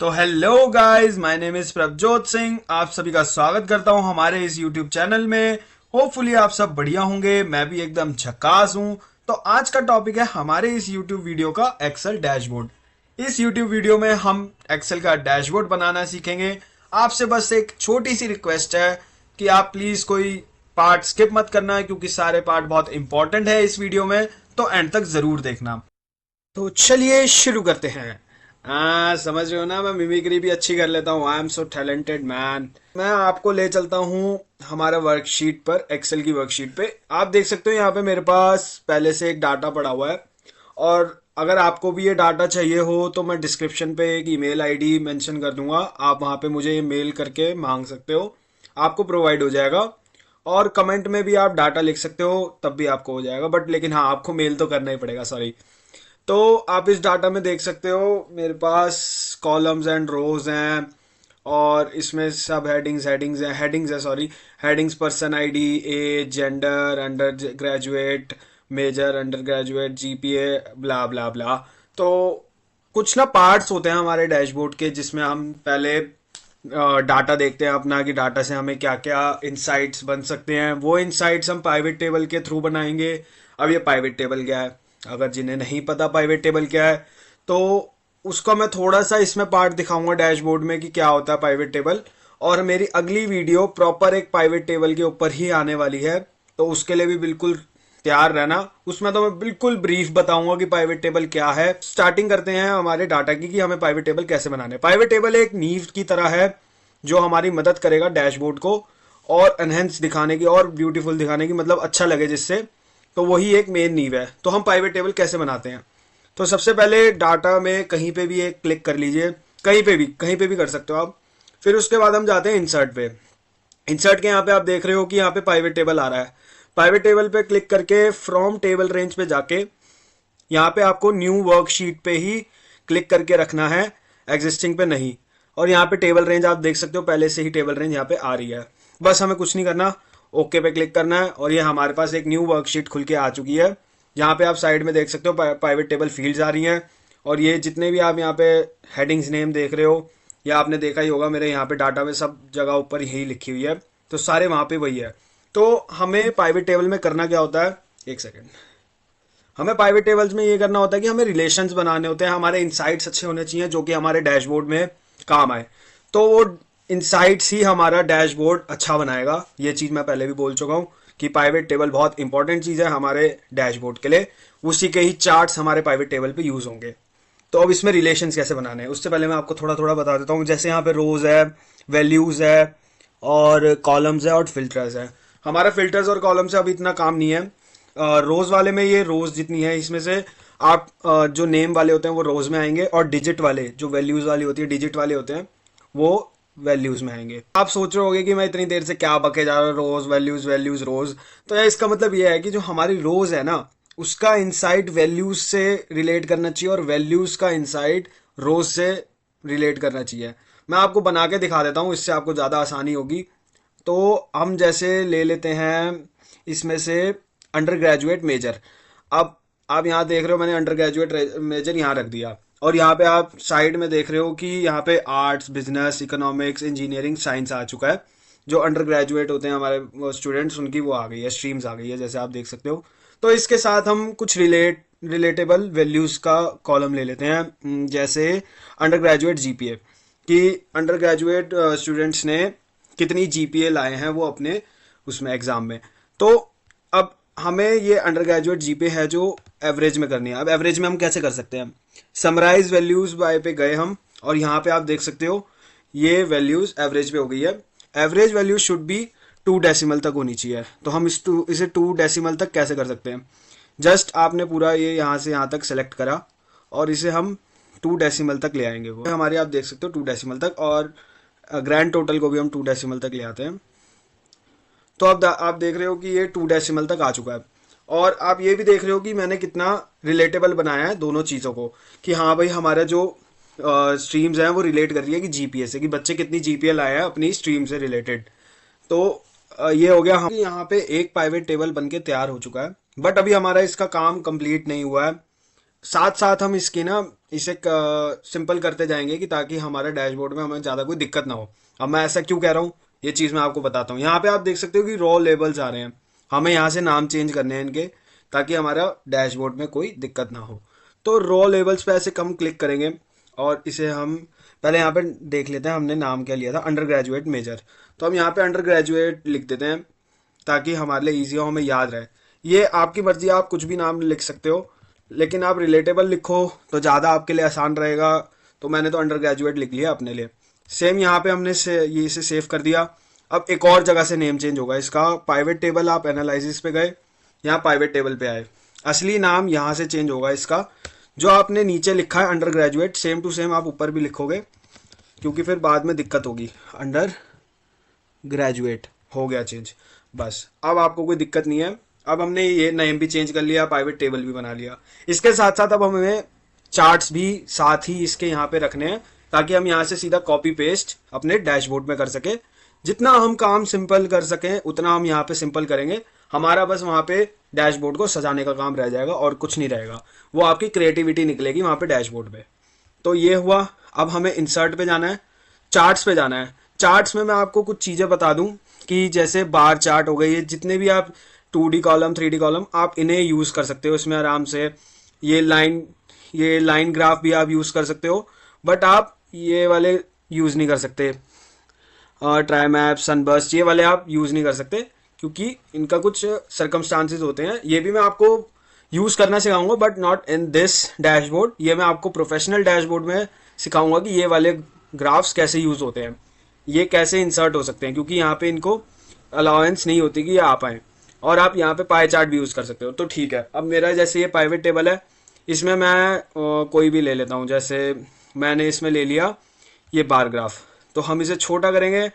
तो hello guys, my name is Prabhjot Singh. आप सभी का स्वागत करता हूं हमारे इस यूट्यूब चैनल में। होपफुली आप सब बढ़िया होंगे, मैं भी एकदम झकास हूं। तो आज का टॉपिक है हमारे इस यूट्यूब वीडियो का एक्सेल डैशबोर्ड। इस यूट्यूब वीडियो में हम एक्सेल का डैशबोर्ड बनाना सीखेंगे। आपसे बस एक छोटी सी रिक्वेस्ट है कि आप प्लीज कोई पार्ट स्किप मत करना, क्योंकि सारे पार्ट बहुत इंपॉर्टेंट है इस वीडियो में, तो एंड तक जरूर देखना। तो चलिए शुरू करते हैं। समझ रहे हो ना, मैं मिमिक्री भी अच्छी कर लेता हूँ। I am so talented man. मैं आपको ले चलता हूँ हमारा वर्कशीट पर, एक्सेल की वर्कशीट पे। आप देख सकते हो यहाँ पे मेरे पास पहले से एक डाटा पड़ा हुआ है, और अगर आपको भी ये डाटा चाहिए हो तो मैं डिस्क्रिप्शन पे एक ईमेल आईडी मेंशन कर दूंगा। आप वहाँ पे मुझे मेल करके मांग सकते हो, आपको प्रोवाइड हो जाएगा। और कमेंट में भी आप डाटा लिख सकते हो, तब भी आपको हो जाएगा। बट लेकिन हाँ, आपको मेल तो करना ही पड़ेगा, सॉरी। तो आप इस डाटा में देख सकते हो मेरे पास कॉलम्स एंड रोज हैं, और इसमें सब हेडिंग्स है, sorry. Headings person ID, age, gender, undergraduate, major, undergraduate, GPA, blah blah blah. तो कुछ ना पार्ट्स होते हैं हमारे डैशबोर्ड के, जिसमें हम पहले डाटा देखते हैं अपना, कि डाटा से हमें क्या क्या इंसाइट्स बन सकते हैं। वो इंसाइट्स हम पाइवेट टेबल के थ्रू बनाएंगे। अब ये पाइवेट टेबल क्या है, अगर जिन्हें नहीं पता पाइवेट टेबल क्या है, तो उसका मैं थोड़ा सा इसमें पार्ट दिखाऊंगा डैशबोर्ड में कि क्या होता है पाइवेट टेबल। और मेरी अगली वीडियो प्रॉपर एक पाइवेट टेबल के ऊपर ही आने वाली है, तो उसके लिए भी बिल्कुल तैयार रहना। उसमें तो मैं बिल्कुल ब्रीफ बताऊंगा कि पाइवेट टेबल क्या है। स्टार्टिंग करते हैं हमारे डाटा की, कि हमें पाइवेट टेबल कैसे बनाने हैं। पाइवेट टेबल एक नींव की तरह है जो हमारी मदद करेगा डैशबोर्ड को और एनहेंस दिखाने की, और ब्यूटीफुल दिखाने की, मतलब अच्छा लगे जिससे। तो वही एक मेन नींव है। तो हम पाइवेट टेबल कैसे बनाते हैं? तो सबसे पहले डाटा में कहीं पे भी एक क्लिक कर लीजिए, कहीं पे भी कर सकते हो आप। फिर उसके बाद हम जाते हैं इंसर्ट पे। इंसर्ट के यहाँ पे आप देख रहे हो कि यहाँ पे पाइवेट टेबल आ रहा है। पाइवेट टेबल पे क्लिक करके फ्रॉम टेबल रेंज पे जाके यहाँ पे आपको न्यू वर्कशीट पे ही क्लिक करके रखना है, एग्जिस्टिंग पे नहीं। और यहाँ पे टेबल रेंज आप देख सकते हो, पहले से ही टेबल रेंज यहाँ पे आ रही है। बस हमें कुछ नहीं करना, ओके पे क्लिक करना है, और ये हमारे पास एक न्यू वर्कशीट खुल के आ चुकी है। यहाँ पे आप साइड में देख सकते हो प्राइवेट टेबल फील्ड्स आ रही हैं, और ये जितने भी आप यहाँ पे हेडिंग्स नेम देख रहे हो, या आपने देखा ही होगा मेरे यहाँ पे डाटा में सब जगह ऊपर यही लिखी हुई है, तो सारे वहाँ पे वही है। तो हमें प्राइवेट टेबल में करना क्या होता है, एक सेकेंड। हमें प्राइवेट टेबल्स में ये करना होता है कि हमें रिलेशंस बनाने होते हैं, हमारे इनसाइट्स अच्छे होने चाहिए जो कि हमारे डैशबोर्ड में काम आए। तो वो इनसाइट्स ही हमारा डैशबोर्ड अच्छा बनाएगा। ये चीज़ मैं पहले भी बोल चुका हूँ कि प्राइवेट टेबल बहुत इंपॉर्टेंट चीज़ है हमारे डैशबोर्ड के लिए। उसी के ही चार्ट्स हमारे प्राइवेट टेबल पे यूज़ होंगे। तो अब इसमें रिलेशंस कैसे बनाने हैं, उससे पहले मैं आपको थोड़ा थोड़ा बता देता हूँ। जैसे यहाँ पे रोज है, वैल्यूज़ है, और कॉलम्स है, और फिल्टर्स है। हमारा फिल्टर्स और कॉलम से अभी इतना काम नहीं है। रोज वाले में ये रोज जितनी है, इसमें से आप जो नेम वाले होते हैं वो रोज में आएंगे, और डिजिट वाले जो वैल्यूज वाली होती है, डिजिट वाले होते हैं, वो वैल्यूज में आएंगे। आप सोच रहे होगे कि मैं इतनी देर से क्या बके जा रहा हूँ, रोज वैल्यूज वैल्यूज रोज। तो यार इसका मतलब ये है कि जो हमारी रोज है ना, उसका इंसाइट वैल्यूज से रिलेट करना चाहिए, और वैल्यूज का इंसाइट रोज से रिलेट करना चाहिए। मैं आपको बना के दिखा देता हूँ, इससे आपको ज़्यादा आसानी होगी। तो हम जैसे ले लेते हैं इसमें से अंडर ग्रेजुएट मेजर। अब आप यहाँ देख रहे हो मैंने अंडर ग्रेजुएट मेजर यहाँ रख दिया, और यहाँ पे आप साइड में देख रहे हो कि यहाँ पे arts, business, economics, engineering, science आ चुका है। जो अंडर ग्रेजुएट होते हैं हमारे स्टूडेंट्स, उनकी वो आ गई है, स्ट्रीम्स आ गई है, जैसे आप देख सकते हो। तो इसके साथ हम कुछ रिलेटेबल वैल्यूज़ का कॉलम ले लेते हैं, जैसे अंडर ग्रेजुएट जीपीए, कि अंडर ग्रेजुएट स्टूडेंट्स ने कितनी जीपीए लाए हैं वो अपने उसमें एग्ज़ाम में। तो अब हमें ये अंडर ग्रेजुएट जीपीए है जो एवरेज में करनी है। अब एवरेज में हम कैसे कर सकते हैं? समराइज वैल्यूज़ बाय पे गए हम, और यहाँ पे आप देख सकते हो ये वैल्यूज़ एवरेज पे हो गई है। Average value should be 2 decimal तक होनी चाहिए। तो हम इसे 2 डेसिमल तक कैसे कर सकते हैं? जस्ट आपने पूरा ये यहाँ से यहाँ तक सेलेक्ट करा, और इसे हम 2 डेसिमल तक ले आएंगे। वो हमारे आप देख सकते हो 2 डेसिमल तक, और ग्रैंड टोटल को भी हम 2 डेसिमल तक ले आते हैं। तो अब आप देख रहे हो कि ये 2 डेसिमल तक आ चुका है। और आप ये भी देख रहे हो कि मैंने कितना रिलेटेबल बनाया है दोनों चीज़ों को, कि हाँ भाई हमारा जो स्ट्रीम्स हैं वो रिलेट कर रही है कि जीपीए से, कि बच्चे कितनी जीपीए लाए हैं अपनी स्ट्रीम से रिलेटेड। तो ये हो गया। हम यहाँ पे एक प्राइवेट टेबल बन के तैयार हो चुका है, बट अभी हमारा इसका काम कंप्लीट नहीं हुआ है। साथ साथ हम इसकी ना इसे सिंपल करते जाएंगे कि ताकि हमारे डैशबोर्ड में हमें ज़्यादा कोई दिक्कत ना हो। अब मैं ऐसा क्यों कह रहा हूँ, ये चीज़ मैं आपको बताता हूँ। यहाँ पे आप देख सकते हो कि रॉ लेबल्स आ रहे हैं, हमें यहाँ से नाम चेंज करने हैं इनके, ताकि हमारा डैशबोर्ड में कोई दिक्कत ना हो। तो रॉ लेबल्स पे ऐसे कम क्लिक करेंगे और इसे हम पहले यहाँ पे देख लेते हैं हमने नाम क्या लिया था, अंडर ग्रेजुएट मेजर। तो हम यहाँ पे अंडर ग्रेजुएट लिख देते हैं ताकि हमारे लिए ईजी हो, हमें याद रहे। ये आपकी मर्जी, आप कुछ भी नाम लिख सकते हो, लेकिन आप रिलेटेबल लिखो तो ज़्यादा आपके लिए आसान रहेगा। तो मैंने तो अंडर ग्रेजुएट लिख लिया अपने लिए। सेम यहाँ पे हमने ये इसे सेव कर दिया। अब एक और जगह से नेम चेंज होगा इसका। पाइवेट टेबल, आप एनालिसिस पे गए, यहाँ पाइवेट टेबल पे आए, असली नाम यहाँ से चेंज होगा इसका। जो आपने नीचे लिखा है undergraduate, same to same आप ऊपर भी लिखोगे, क्योंकि फिर बाद में दिक्कत होगी। अंडर ग्रेजुएट हो गया चेंज, बस अब आपको कोई दिक्कत नहीं है। अब हमने ये नेम भी चेंज कर लिया, प्राइवेट टेबल भी बना लिया। इसके साथ साथ अब हमें चार्ट्स भी साथ ही इसके यहाँ पे रखने हैं, ताकि हम यहाँ से सीधा कॉपी पेस्ट अपने डैशबोर्ड में कर सके। जितना हम काम सिंपल कर सकें उतना हम यहाँ पे सिंपल करेंगे। हमारा बस वहाँ पे डैशबोर्ड को सजाने का काम रह जाएगा और कुछ नहीं रहेगा। वो आपकी क्रिएटिविटी निकलेगी वहाँ पे डैशबोर्ड पे। तो ये हुआ। अब हमें इंसर्ट पे जाना है, चार्ट्स पे जाना है। चार्ट्स में मैं आपको कुछ चीज़ें बता दूं कि जैसे बार चार्ट हो गई, जितने भी आप 2D कॉलम 3D कॉलम आप इन्हें यूज़ कर सकते हो इसमें आराम से। ये लाइन ग्राफ भी आप यूज़ कर सकते हो, बट आप ये वाले यूज़ नहीं कर सकते। ट्राई मैप, सनबर्स्ट, ये वाले आप यूज़ नहीं कर सकते, क्योंकि इनका कुछ सर्कमस्टांसेस होते हैं। ये भी मैं आपको यूज़ करना सिखाऊंगा, but not in this dashboard. ये मैं आपको प्रोफेशनल डैशबोर्ड में सिखाऊंगा कि ये वाले ग्राफ्स कैसे यूज़ होते हैं, ये कैसे इंसर्ट हो सकते हैं, क्योंकि यहाँ पे इनको अलाउंस नहीं होती कि ये आ पाएँ। और आप यहाँ पे पाई चार्ट भी यूज़ कर सकते हो। तो ठीक है, अब मेरा जैसे ये प्राइवेट टेबल है, इसमें मैं कोई भी ले लेता हूँ। जैसे मैंने इसमें ले लिया ये बार ग्राफ, तो हम इसे छोटा करेंगे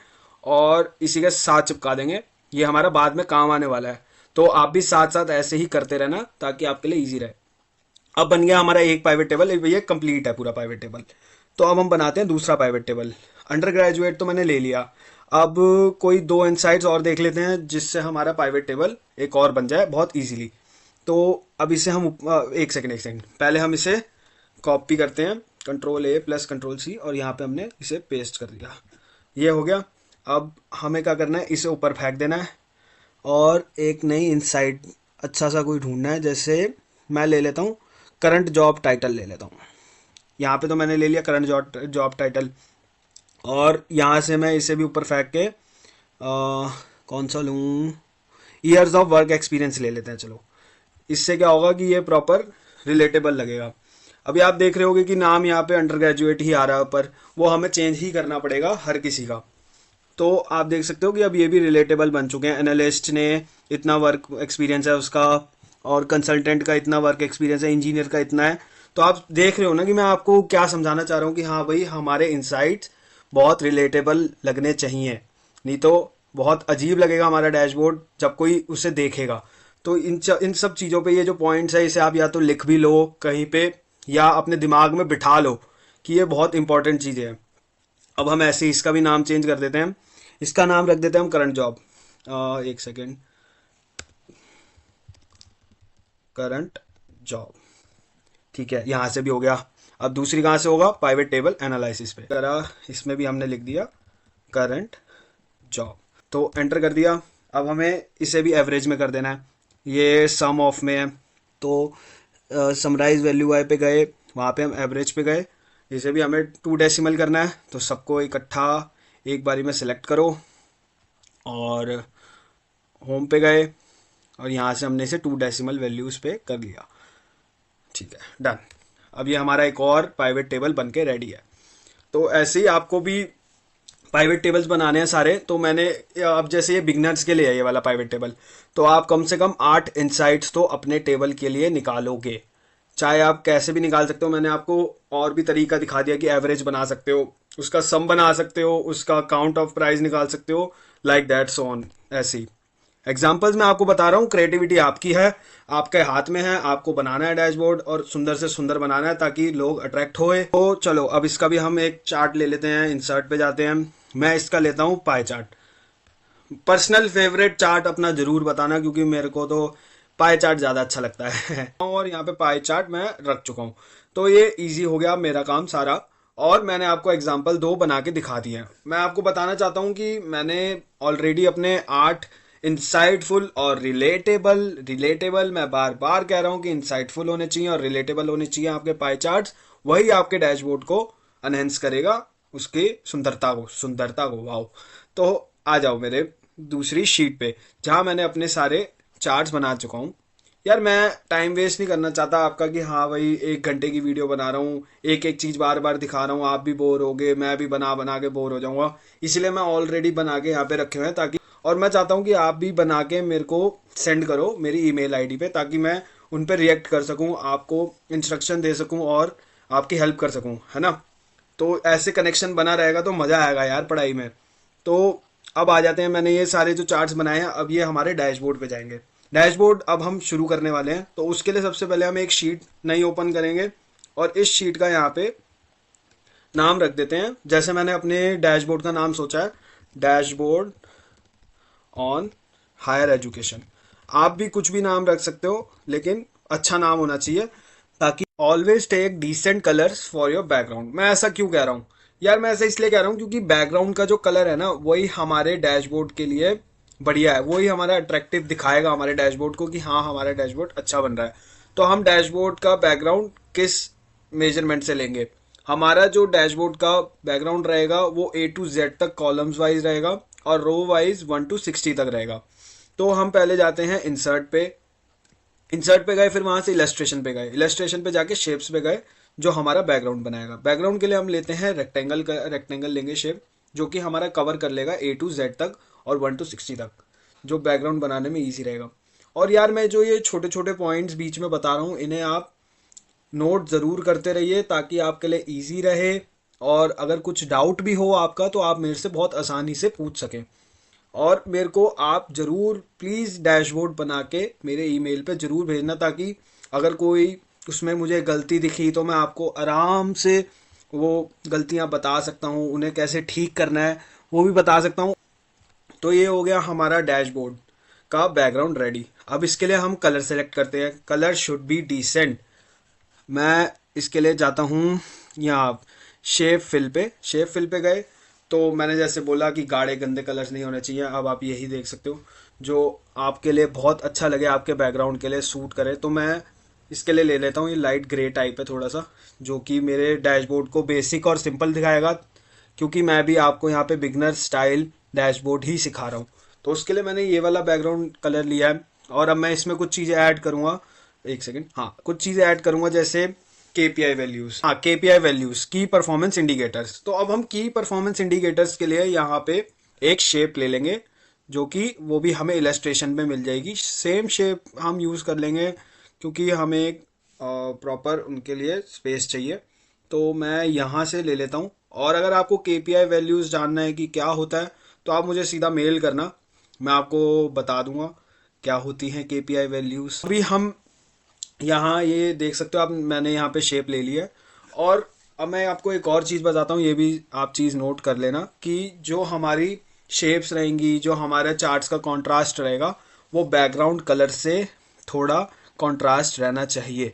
और इसी के साथ चिपका देंगे। ये हमारा बाद में काम आने वाला है, तो आप भी साथ साथ ऐसे ही करते रहना ताकि आपके लिए ईजी रहे। अब बन गया हमारा एक प्राइवेट टेबल, ये कंप्लीट है पूरा प्राइवेट टेबल। तो अब हम बनाते हैं दूसरा प्राइवेट टेबल। अंडर ग्रेजुएट तो मैंने ले लिया, अब कोई 2 इनसाइट्स और देख लेते हैं जिससे हमारा प्राइवेट टेबल एक और बन जाए बहुत इजीली। तो अब इसे हम एक सेकंड पहले हम इसे कॉपी करते हैं, Ctrl+A + Ctrl+C, और यहाँ पे हमने इसे पेस्ट कर दिया। ये हो गया। अब हमें क्या करना है, इसे ऊपर फेंक देना है और एक नई इनसाइट अच्छा सा कोई ढूंढना है। जैसे मैं ले लेता हूँ करंट जॉब टाइटल ले लेता हूँ। यहाँ पे तो मैंने ले लिया करंट जॉब टाइटल, और यहाँ से मैं इसे भी ऊपर फेंक के कौन सा लूँ, ईयर्स ऑफ वर्क एक्सपीरियंस ले लेते हैं। चलो, इससे क्या होगा कि ये प्रॉपर रिलेटेबल लगेगा। अभी आप देख रहे होगे कि नाम यहाँ पे अंडर ग्रेजुएट ही आ रहा है ऊपर, वो हमें चेंज ही करना पड़ेगा हर किसी का। तो आप देख सकते हो कि अब ये भी रिलेटेबल बन चुके हैं। एनालिस्ट ने इतना वर्क एक्सपीरियंस है उसका, और कंसल्टेंट का इतना वर्क एक्सपीरियंस है, इंजीनियर का इतना है। तो आप देख रहे हो ना कि मैं आपको क्या समझाना चाह रहा हूँ कि हाँ भाई, हमारे इंसाइट्स बहुत रिलेटेबल लगने चाहिए, नहीं तो बहुत अजीब लगेगा हमारा डैशबोर्ड जब कोई उसे देखेगा। तो इन सब चीज़ों पे ये जो पॉइंट्स है, इसे आप या तो लिख भी लो कहीं पे या अपने दिमाग में बिठा लो कि ये बहुत इंपॉर्टेंट चीज़ है। अब हम ऐसे इसका भी नाम चेंज कर देते हैं, इसका नाम रख देते हैं हम करंट जॉब। एक सेकेंड, करंट जॉब, ठीक है, यहाँ से भी हो गया। अब दूसरी कहाँ से होगा, प्राइवेट टेबल एनालिसिस पे करा, इसमें भी हमने लिख दिया करंट जॉब। तो एंटर कर दिया। अब हमें इसे भी एवरेज में कर देना है, ये सम ऑफ में है। तो समराइज वैल्यू वाई पे गए, वहाँ पे हम एवरेज पे गए। इसे भी हमें 2 डेसिमल करना है, तो सबको इकट्ठा एक बारी में सेलेक्ट करो और होम पे गए, और यहाँ से हमने इसे 2 डेसिमल वैल्यूज़ पे कर लिया। ठीक है, डन। अब ये हमारा एक और प्राइवेट टेबल बन के रेडी है। तो ऐसे ही आपको भी प्राइवेट टेबल्स बनाने हैं सारे। तो मैंने अब जैसे ये बिगनर्स के लिए है ये वाला प्राइवेट टेबल, तो आप कम से कम 8 इनसाइट्स तो अपने टेबल के लिए निकालोगे, चाहे आप कैसे भी निकाल सकते हो। मैंने आपको और भी तरीका दिखा दिया कि एवरेज बना सकते हो, उसका सम बना सकते हो, उसका काउंट ऑफ प्राइस निकाल सकते हो, लाइक दैट सो ऑन। ऐसी एग्जाम्पल्स मैं आपको बता रहा हूँ, क्रिएटिविटी आपकी है, आपके हाथ में है, आपको बनाना है डैशबोर्ड और सुंदर से सुंदर बनाना है ताकि लोग अट्रैक्ट होए। तो चलो, अब इसका भी हम एक चार्ट ले लेते हैं, इंसर्ट पे जाते हैं। मैं इसका लेता हूँ pie chart. Personal favourite chart अपना जरूर बताना, क्योंकि मेरे को तो पाई चार्ट ज़्यादा अच्छा लगता है और यहाँ पे पाई चार्ट मैं रख चुका हूँ। तो ये इजी हो गया मेरा काम सारा, और मैंने आपको एग्जाम्पल 2 बना के दिखा दिए हैं। मैं आपको बताना चाहता हूँ कि मैंने ऑलरेडी अपने 8 इंसाइटफुल और रिलेटेबल मैं बार बार कह रहा हूँ कि इंसाइटफुल होने चाहिए और रिलेटेबल होने चाहिए आपके पाई चार्ट्स। वही आपके डैशबोर्ड को अनहेंस करेगा, उसकी सुंदरता को वाओ। तो आ जाओ मेरे दूसरी शीट पे, जहां मैंने अपने सारे चार्ट्स बना चुका हूँ। यार मैं टाइम वेस्ट नहीं करना चाहता आपका कि हाँ भाई 1 घंटे की वीडियो बना रहा हूँ, एक एक चीज़ बार बार दिखा रहा हूँ, आप भी बोर होगे, मैं भी बना बना के बोर हो जाऊंगा। इसलिए मैं ऑलरेडी बना के यहाँ पे रखे हुए हैं, ताकि और मैं चाहता हूँ कि आप भी बना के मेरे को सेंड करो मेरी ईमेल आईडी पे, ताकि मैं उन पर रिएक्ट कर सकूँ, आपको इंस्ट्रक्शन दे सकूँ और आपकी हेल्प कर सकूँ, है ना। तो ऐसे कनेक्शन बना रहेगा तो मज़ा आएगा यार पढ़ाई में। तो अब आ जाते हैं, मैंने ये सारे जो चार्ट्स बनाए हैं, अब ये हमारे डैशबोर्ड पे जाएंगे। डैशबोर्ड अब हम शुरू करने वाले हैं, तो उसके लिए सबसे पहले हम एक शीट नई ओपन करेंगे और इस शीट का यहाँ पे नाम रख देते हैं। जैसे मैंने अपने डैशबोर्ड का नाम सोचा है, डैशबोर्ड ऑन हायर एजुकेशन। आप भी कुछ भी नाम रख सकते हो, लेकिन अच्छा नाम होना चाहिए, ताकि always take decent colours for your background. मैं ऐसा क्यों कह रहा हूँ यार, मैं ऐसा इसलिए कह रहा हूँ क्योंकि बैकग्राउंड का जो कलर है ना, वही हमारे डैशबोर्ड के लिए बढ़िया है, वही हमारा अट्रैक्टिव दिखाएगा हमारे डैशबोर्ड को कि हाँ हमारा डैशबोर्ड अच्छा बन रहा है। तो हम डैशबोर्ड का बैकग्राउंड किस मेजरमेंट से लेंगे? हमारा जो डैशबोर्ड का बैकग्राउंड रहेगा वो A to Z तक कॉलम्स वाइज रहेगा और रो वाइज 1 to 60 तक रहेगा। तो हम पहले जाते हैं इंसर्ट पे गए, फिर वहां से इलस्ट्रेशन पे गए, इलस्ट्रेशन पे जाके शेप्स पे गए, जो हमारा बैकग्राउंड बनाएगा। बैकग्राउंड के लिए हम लेते हैं रेक्टेंगल लेंगे शेप, जो कि हमारा कवर कर लेगा A to Z तक और 1 to 60 तक, जो बैकग्राउंड बनाने में ईजी रहेगा। और यार मैं जो ये छोटे छोटे पॉइंट्स बीच में बता रहा हूँ, इन्हें आप नोट ज़रूर करते रहिए, ताकि आपके लिए ईजी रहे, और अगर कुछ डाउट भी हो आपका तो आप मेरे से बहुत आसानी से पूछ सकें। और मेरे को आप ज़रूर प्लीज़ डैशबोर्ड बना के मेरे ईमेल पे ज़रूर भेजना, ताकि अगर कोई उसमें मुझे गलती दिखी तो मैं आपको आराम से वो गलतियां बता सकता हूँ, उन्हें कैसे ठीक करना है वो भी बता सकता हूँ। तो ये हो गया हमारा डैशबोर्ड का बैकग्राउंड रेडी। अब इसके लिए हम कलर सेलेक्ट करते हैं। Colour should be decent. मैं इसके लिए जाता हूँ यहाँ शेप फिल पे गए, तो मैंने जैसे बोला कि गाढ़े गंदे कलर्स नहीं होने चाहिए। अब आप यही देख सकते हो, जो आपके लिए बहुत अच्छा लगे, आपके बैकग्राउंड के लिए सूट करे। तो मैं इसके लिए ले लेता हूँ ये लाइट ग्रे टाइप है थोड़ा सा, जो कि मेरे डैशबोर्ड को बेसिक और सिंपल दिखाएगा, क्योंकि मैं भी आपको यहाँ पे बिगनर स्टाइल डैशबोर्ड ही सिखा रहा हूँ। तो उसके लिए मैंने ये वाला बैकग्राउंड कलर लिया है, और अब मैं इसमें कुछ चीज़ें ऐड करूँगा। एक सेकेंड, हाँ कुछ चीज़ें ऐड करूँगा, जैसे केपीआई वैल्यूज, की परफॉर्मेंस इंडिकेटर्स। तो अब हम की परफॉर्मेंस इंडिकेटर्स के लिए यहाँ पे एक शेप ले लेंगे, जो कि वो भी हमें इलस्ट्रेशन में मिल जाएगी। सेम शेप हम यूज़ कर लेंगे, क्योंकि हमें एक प्रॉपर उनके लिए स्पेस चाहिए। तो मैं यहाँ से ले लेता हूँ। और अगर आपको केपीआई वैल्यूज़ जानना है कि क्या होता है, तो आप मुझे सीधा मेल करना, मैं आपको बता दूंगा क्या होती हैं केपीआई वैल्यूज़। अभी हम यहाँ ये देख सकते हो आप, मैंने यहाँ पे शेप ले लिया है। और अब मैं आपको एक और चीज़ बताता हूँ, ये भी आप चीज़ नोट कर लेना, कि जो हमारी शेप्स रहेंगी, जो हमारे चार्ट्स का कंट्रास्ट रहेगा, वो बैकग्राउंड कलर से थोड़ा कंट्रास्ट रहना चाहिए,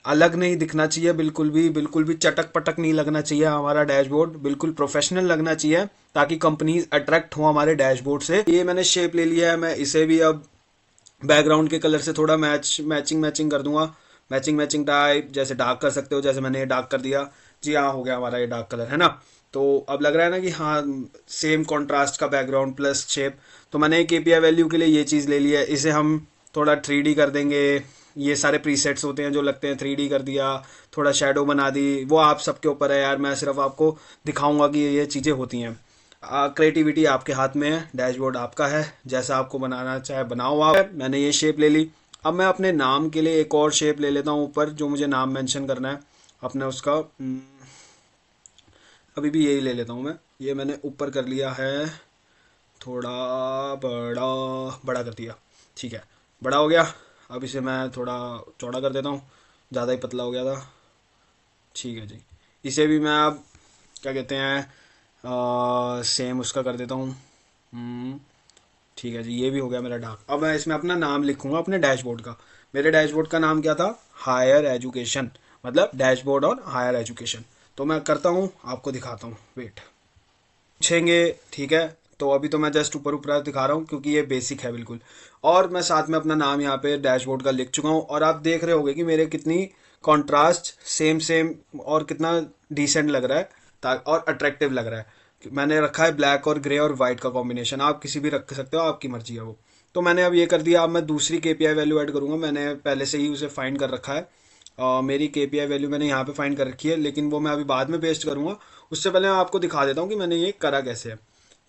अलग नहीं दिखना चाहिए, बिल्कुल भी चटक पटक नहीं लगना चाहिए। हमारा डैशबोर्ड बिल्कुल प्रोफेशनल लगना चाहिए, ताकि कंपनीज अट्रैक्ट हो हमारे डैशबोर्ड से। ये मैंने शेप ले लिया है, मैं इसे भी अब बैकग्राउंड के कलर से थोड़ा मैचिंग कर दूंगा। मैचिंग टाइप जैसे डार्क कर सकते हो, जैसे मैंने ये डार्क कर दिया जी, हाँ हो गया हमारा ये डार्क कलर, है ना। तो अब लग रहा है ना कि हाँ सेम कॉन्ट्रास्ट का बैकग्राउंड प्लस शेप। तो मैंने एक केपीआई वैल्यू के लिए ये चीज़ ले ली है, इसे हम थोड़ा 3D कर देंगे। ये सारे प्रीसेट्स होते हैं जो लगते हैं, 3D कर दिया, थोड़ा शेडो बना दी, वो आप सबके ऊपर है यार, मैं सिर्फ आपको दिखाऊंगा कि ये चीज़ें होती हैं। क्रिएटिविटी आपके हाथ में है, डैशबोर्ड आपका है, जैसा आपको बनाना चाहे बनाओ आप। मैंने ये शेप ले ली। अब मैं अपने नाम के लिए एक और शेप ले लेता हूँ ऊपर, जो मुझे नाम मेंशन करना है अपने उसका। अभी भी यही ले लेता हूँ मैं। ये मैंने ऊपर कर लिया है, थोड़ा बड़ा कर दिया, ठीक है, बड़ा हो गया। अब इसे मैं थोड़ा चौड़ा कर देता हूँ, ज़्यादा ही पतला हो गया था, ठीक है जी। इसे भी मैं अब क्या कहते हैं सेम उसका कर देता हूँ। ठीक है जी, ये भी हो गया मेरा डार्क। अब मैं इसमें अपना नाम लिखूंगा अपने डैशबोर्ड का। मेरे डैशबोर्ड का नाम क्या था? Higher education. मतलब डैशबोर्ड और हायर एजुकेशन। तो मैं करता हूँ, आपको दिखाता हूँ, वेट पूछेंगे, ठीक है। तो अभी तो मैं जस्ट ऊपर ऊपर दिखा रहा हूँ क्योंकि ये बेसिक है बिल्कुल। और मैं साथ में अपना नाम यहाँ पे डैशबोर्ड का लिख चुका हूँ और आप देख रहे होंगे कि मेरे कितनी कॉन्ट्रास्ट सेम सेम और कितना डिसेंट लग रहा है और अट्रैक्टिव लग रहा है। मैंने रखा है ब्लैक और ग्रे और वाइट का कॉम्बिनेशन, आप किसी भी रख सकते हो, आपकी मर्जी है वो। तो मैंने अब ये कर दिया। अब मैं दूसरी केपीआई वैल्यू ऐड करूंगा, मैंने पहले से ही उसे फाइंड कर रखा है। मेरी केपीआई वैल्यू मैंने यहाँ पे फाइंड कर रखी है, लेकिन वो मैं अभी बाद में पेस्ट करूंगा। उससे पहले मैं आपको दिखा देता हूँ कि मैंने ये करा कैसे है।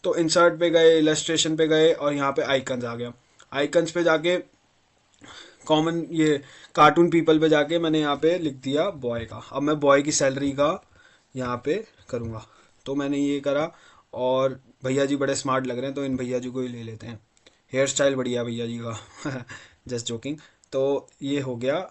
तो इंसर्ट पे गए, इलस्ट्रेशन पे गए और यहाँ पे आइकन्स आ गया। आइकन्स पे जाके कॉमन ये कार्टून पीपल पे जाके मैंने यहाँ पे लिख दिया बॉय का। अब मैं बॉय की सैलरी का यहाँ पे करूँगा। तो मैंने ये करा और भैया जी बड़े स्मार्ट लग रहे हैं तो इन भैया जी को ही ले लेते हैं। हेयर स्टाइल बढ़िया भैया जी का जस्ट जोकिंग। तो ये हो गया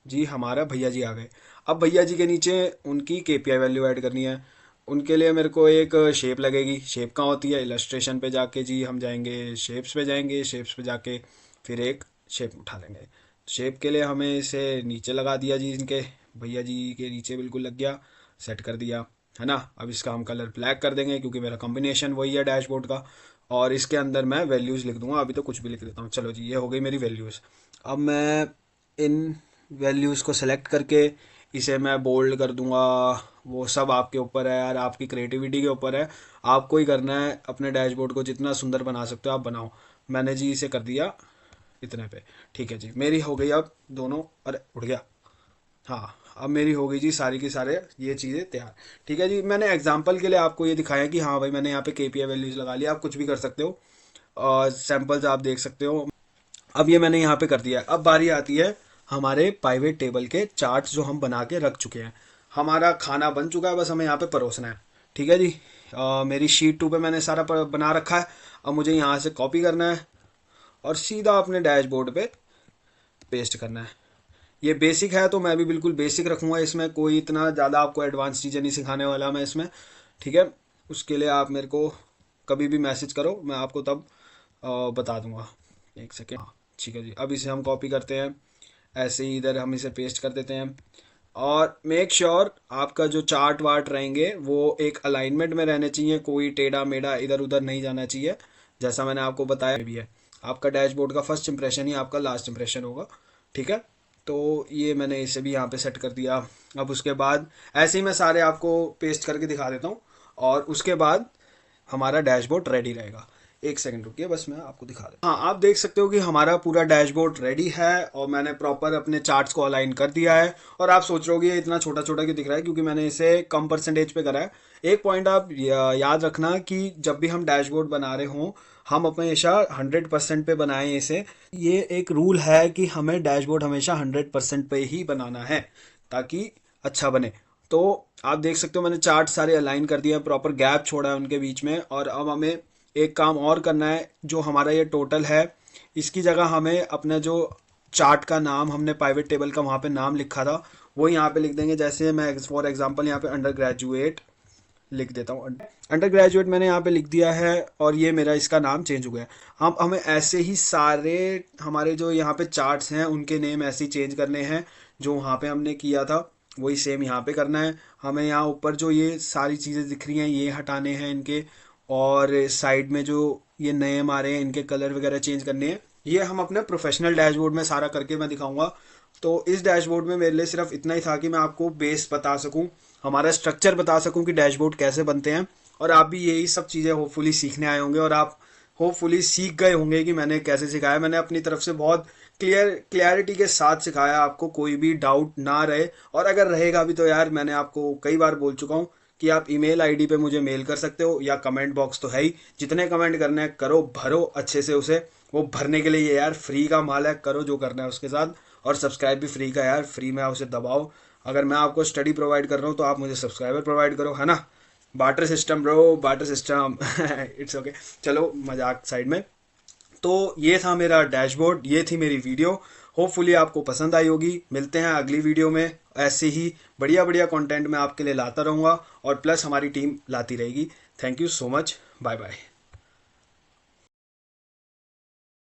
जी, हमारा भैया जी आ गए। अब भैया जी के नीचे उनकी केपीआई वैल्यू ऐड करनी है। उनके लिए मेरे को एक शेप लगेगी। शेप कहाँ होती है, इलस्ट्रेशन पे जाके जी हम जाएंगे, शेप्स पे जाएंगे, शेप्स पे जाके फिर एक शेप उठा लेंगे। शेप के लिए हमें इसे नीचे लगा दिया जी, इनके भैया जी के नीचे बिल्कुल लग गया, सेट कर दिया, है ना। अब इसका हम कलर ब्लैक कर देंगे क्योंकि मेरा कॉम्बिनेशन वही है डैशबोर्ड का। और इसके अंदर मैं वैल्यूज़ लिख दूंगा, अभी तो कुछ भी लिख देता हूँ। चलो जी, ये हो गई मेरी वैल्यूज़। अब मैं इन वैल्यूज़ को सेलेक्ट करके इसे मैं बोल्ड कर दूंगा। वो सब आपके ऊपर है यार, आपकी क्रिएटिविटी के ऊपर है, आपको ही करना है। अपने डैशबोर्ड को जितना सुंदर बना सकते हो आप बनाओ। मैंने जी इसे कर दिया इतने पे, ठीक है जी। मेरी हो गई अब दोनों, अरे उड़ गया, हाँ अब मेरी हो गई जी सारी की सारे ये चीज़ें तैयार। ठीक है जी, मैंने एग्जांपल के लिए आपको ये दिखाया कि हाँ भाई मैंने यहाँ पे केपीआई वैल्यूज़ लगा लिया। आप कुछ भी कर सकते हो और सैम्पल्स आप देख सकते हो। अब ये मैंने यहाँ पे कर दिया। अब बारी आती है हमारे पाइवेट टेबल के चार्ट्स जो हम बना के रख चुके हैं। हमारा खाना बन चुका है, बस हमें यहाँ पे परोसना है। ठीक है जी, मेरी शीट 2 पे मैंने सारा बना रखा है। अब मुझे यहाँ से कॉपी करना है और सीधा अपने डैशबोर्ड पे पेस्ट करना है। ये बेसिक है तो मैं भी बिल्कुल बेसिक रखूँगा, इसमें कोई इतना ज़्यादा आपको एडवांस चीज़ें नहीं सिखाने वाला मैं इसमें। ठीक है, उसके लिए आप मेरे को कभी भी मैसेज करो, मैं आपको तब बता दूंगा। एक सेकेंड, हाँ ठीक है जी। अब इसे हम कॉपी करते हैं, ऐसे ही इधर हम इसे पेस्ट कर देते हैं। और मेक श्योर आपका जो चार्ट वार्ट रहेंगे वो एक अलाइनमेंट में रहने चाहिए, कोई टेढ़ा मेढ़ा इधर उधर नहीं जाना चाहिए। जैसा मैंने आपको बताया भी है, आपका डैशबोर्ड का फर्स्ट इंप्रेशन ही आपका लास्ट इंप्रेशन होगा। ठीक है, तो ये मैंने इसे भी यहाँ पे सेट कर दिया। अब उसके बाद ऐसे ही मैं सारे आपको पेस्ट करके दिखा देता हूँ और उसके बाद हमारा डैशबोर्ड रेडी रहेगा। एक सेकंड रुकिए, बस मैं आपको दिखा दूँ। हाँ, आप देख सकते हो कि हमारा पूरा डैशबोर्ड रेडी है और मैंने प्रॉपर अपने चार्ट्स को अलाइन कर दिया है। और आप सोच रहे हो ये इतना छोटा छोटा क्यों दिख रहा है, क्योंकि मैंने इसे कम परसेंटेज पे करा है। एक पॉइंट आप याद रखना कि जब भी हम डैशबोर्ड बना रहे हों, हम हमेशा 100% पे बनाएं इसे। ये एक रूल है कि हमें डैशबोर्ड हमेशा 100% पे ही बनाना है ताकि अच्छा बने। तो आप देख सकते हो मैंने चार्ट सारे अलाइन कर दिए, प्रॉपर गैप छोड़ा है उनके बीच में। और अब हमें एक काम और करना है, जो हमारा ये टोटल है इसकी जगह हमें अपना जो चार्ट का नाम हमने पाइवेट टेबल का वहाँ पे नाम लिखा था वो यहाँ पे लिख देंगे। जैसे मैं फॉर एग्जांपल यहाँ पे अंडर ग्रेजुएट लिख देता हूँ। अंडर ग्रेजुएट मैंने यहाँ पे लिख दिया है और ये मेरा इसका नाम चेंज हो गया। हम हमें ऐसे ही सारे हमारे जो यहाँ पे चार्ट्स हैं उनके नेम ऐसे ही चेंज करने हैं। जो वहाँ पे हमने किया था वही सेम यहाँ पे करना है। हमें यहाँ ऊपर जो ये सारी चीज़ें दिख रही हैं ये हटाने हैं इनके, और साइड में जो ये नए हमारे हैं इनके कलर वगैरह चेंज करने हैं। ये हम अपने प्रोफेशनल डैशबोर्ड में सारा करके मैं दिखाऊंगा। तो इस डैशबोर्ड में मेरे लिए सिर्फ इतना ही था कि मैं आपको बेस बता सकूं, हमारा स्ट्रक्चर बता सकूं कि डैशबोर्ड कैसे बनते हैं। और आप भी यही सब चीज़ें होपफुली सीखने आए होंगे और आप होपफुली सीख गए होंगे कि मैंने कैसे सिखाया। मैंने अपनी तरफ से बहुत क्लियरिटी के साथ सिखाया, आपको कोई भी डाउट ना रहे। और अगर रहेगा भी तो यार मैंने आपको कई बार बोल चुका हूँ कि आप ईमेल आईडी पे मुझे मेल कर सकते हो या कमेंट बॉक्स तो है ही, जितने कमेंट करने हैं करो, भरो अच्छे से उसे। वो भरने के लिए ये यार फ्री का माल है, करो जो करना है उसके साथ। और सब्सक्राइब भी फ्री का यार, फ्री में उसे दबाओ। अगर मैं आपको स्टडी प्रोवाइड कर रहा हूँ तो आप मुझे सब्सक्राइबर प्रोवाइड करो, है ना। Barter system bro, barter system it's okay. चलो मजाक साइड में। तो ये था मेरा डैशबोर्ड, ये थी मेरी वीडियो। होपफुली आपको पसंद आई होगी। मिलते हैं अगली वीडियो में, ऐसे ही बढ़िया बढ़िया कंटेंट मैं आपके लिए लाता रहूँगा और प्लस हमारी टीम लाती रहेगी। Thank you so much, bye bye.